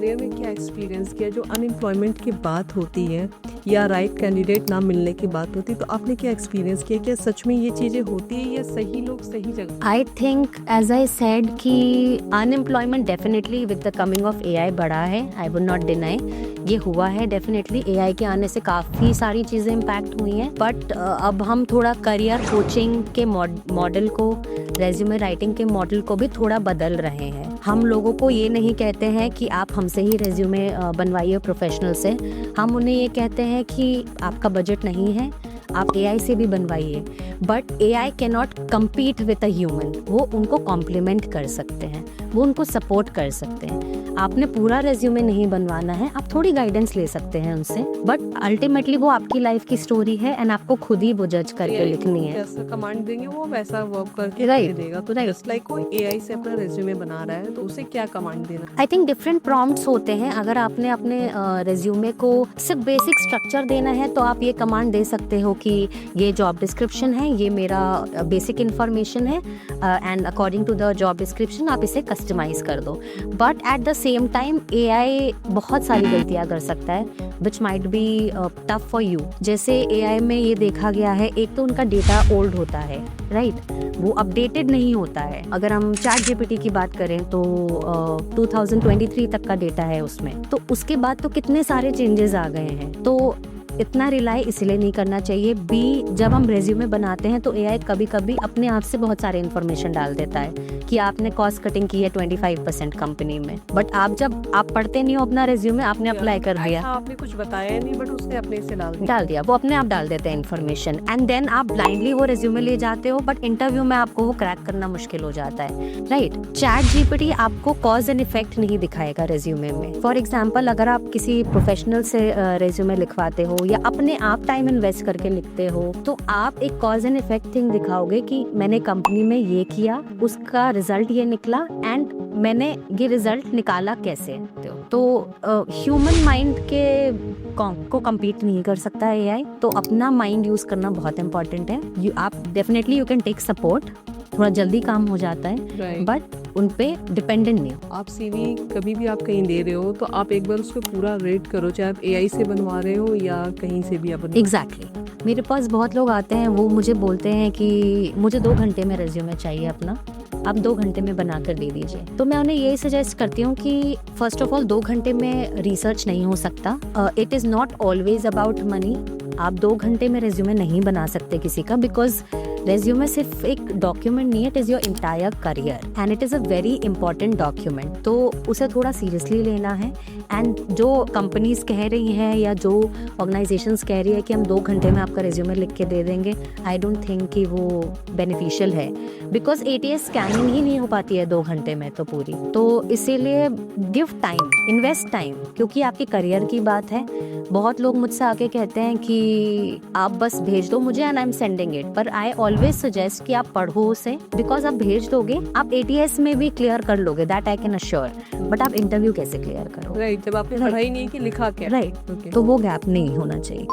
Career में क्या experience किया जो अनएम्प्लॉयमेंट की बात होती है या राइट कैंडिडेट ना मिलने की बात होती है, तो आपने क्या एक्सपीरियंस किया? क्या सच में ये चीज़ें होती है या सही लोग सही जगह? I think as I said कि unemployment definitely with the coming of AI बढ़ा है, आई वुड नॉट डिनाई, ये हुआ है डेफिनेटली। एआई के आने से काफ़ी सारी चीज़ें इम्पैक्ट हुई हैं, बट अब हम थोड़ा करियर कोचिंग के मॉडल को, रेज्यूमे राइटिंग के मॉडल को भी थोड़ा बदल रहे हैं। हम लोगों को ये नहीं कहते हैं कि आप हमसे ही रेज्यूमे बनवाइए प्रोफेशनल से, हम उन्हें ये कहते हैं कि आपका बजट नहीं है, आप एआई से भी बनवाइए, but AI can not compete with a human. वो उनको कॉम्प्लीमेंट कर सकते हैं, वो उनको सपोर्ट कर सकते हैं। आपने पूरा रेज्यूमे नहीं बनवाना है, आप थोड़ी गाइडेंस ले सकते हैं उनसे, बट अल्टीमेटली वो आपकी लाइफ की स्टोरी है एंड आपको खुद ही वो जज करके लिखनी है। जैसा कमांड देंगे वो वैसा वर्क करके Right. दे देगा। तो जस्ट लाइक कोई एआई से अपना रेज्यूमे बना रहा है तो उसे क्या कमांड देना? आई थिंक डिफरेंट प्रॉम्प्ट्स होते हैं। अगर आपने अपने रेज्यूमे को सिर्फ बेसिक स्ट्रक्चर देना है तो आप ये कमांड दे सकते हो कि ये जॉब डिस्क्रिप्शन है, ये मेरा बेसिक इन्फॉर्मेशन है and according to the job description आप इसे कस्टमाइज कर दो। But at the same time AI बहुत सारी गलतियां कर सकता है which might be tough for you. जैसे एआई में ये देखा गया है, एक तो उनका डेटा ओल्ड होता है, राइट, वो अपडेटेड नहीं होता है। अगर हम चैट जीपीटी की बात करें तो 2023 तक का डेटा है उसमें, तो उसके बाद तो कितने सारे चेंजेस आ गए हैं। तो इतना रिलाई इसलिए नहीं करना चाहिए। बी, जब हम रेज्यूमे बनाते हैं तो एआई कभी कभी अपने आप से बहुत सारे इन्फॉर्मेशन डाल देता है कि आपने कॉस्ट कटिंग की है 25% कंपनी में, बट जब आप पढ़ते नहीं हो अपना रेज्यूमे, आपने अप्लाई कर दिया, आपने कुछ बताया नहीं बट उसने अपने से डाल दिया, वो अपने आप डाल देते हैं इन्फॉर्मेशन एंड देन आप ब्लाइंडली वो रेज्यूमे ले जाते हो, बट इंटरव्यू में आपको वो क्रैक करना मुश्किल हो जाता है, राइट। चैट जीपीटी आपको कॉज एंड इफेक्ट नहीं दिखाएगा रेज्यूमे में। फॉर एग्जाम्पल, अगर आप किसी प्रोफेशनल से रेज्यूमे लिखवाते हो या अपने आप टाइम इन्वेस्ट करके लिखते हो, तो आप एक कॉज एंड इफेक्ट थिंग दिखाओगे कि मैंने कंपनी में ये किया, उसका रिजल्ट ये निकला एंड मैंने ये रिजल्ट निकाला कैसे। तो ह्यूमन माइंड के को कम्पीट नहीं कर सकता है एआई, तो अपना माइंड यूज करना बहुत इंपॉर्टेंट है। आप definitely you can take support, थोड़ा जल्दी काम हो जाता है, बट उन पे डिपेंडेंट नहीं हो। आप सीवी कभी भी आप कहीं दे रहे हो तो आप एक बार उसको पूरा रेट करो, चाहे आप एआई से बनवा रहे हो या कहीं से भी आप एग्जैक्टली। मेरे पास बहुत लोग आते हैं, वो मुझे बोलते हैं कि मुझे 2 घंटे में रेज्यूमे चाहिए अपना, आप 2 घंटे में बना कर दे दीजिए। तो मैं उन्हें यही सजेस्ट करती हूँ कि फर्स्ट ऑफ ऑल 2 घंटे में रिसर्च नहीं हो सकता। It is not always about money. आप 2 घंटे में रेज्यूमे नहीं बना सकते किसी का, बिकॉज रेज्यूमे सिर्फ एक डॉक्यूमेंट नहीं है, it is your entire career and it is a very important document. तो उसे थोड़ा सीरियसली लेना है एंड जो कंपनीज कह रही हैं या जो ऑर्गेनाइजेशंस कह रही है कि हम 2 घंटे में आपका रेज्यूमे लिख के दे देंगे, आई डोंट थिंक कि वो बेनिफिशियल है, बिकॉज एटीएस स्कैनिंग ही नहीं हो पाती है 2 घंटे में तो पूरी। तो इसीलिए गिव टाइम, इन्वेस्ट टाइम, क्योंकि आपके करियर की बात है। बहुत लोग मुझसे आके कहते हैं कि आप बस भेज दो मुझे and I am sending it, पर आई ऑलवेज सजेस्ट कि आप पढ़ो उसे, बिकॉज आप भेज दोगे, आप एटीएस में भी क्लियर कर लोगे, that I can assure, but आप इंटरव्यू कैसे क्लियर करो? राइट, जब आपने पढ़ा ही नहीं कि लिखा क्या, राइट, तो वो गैप नहीं होना चाहिए।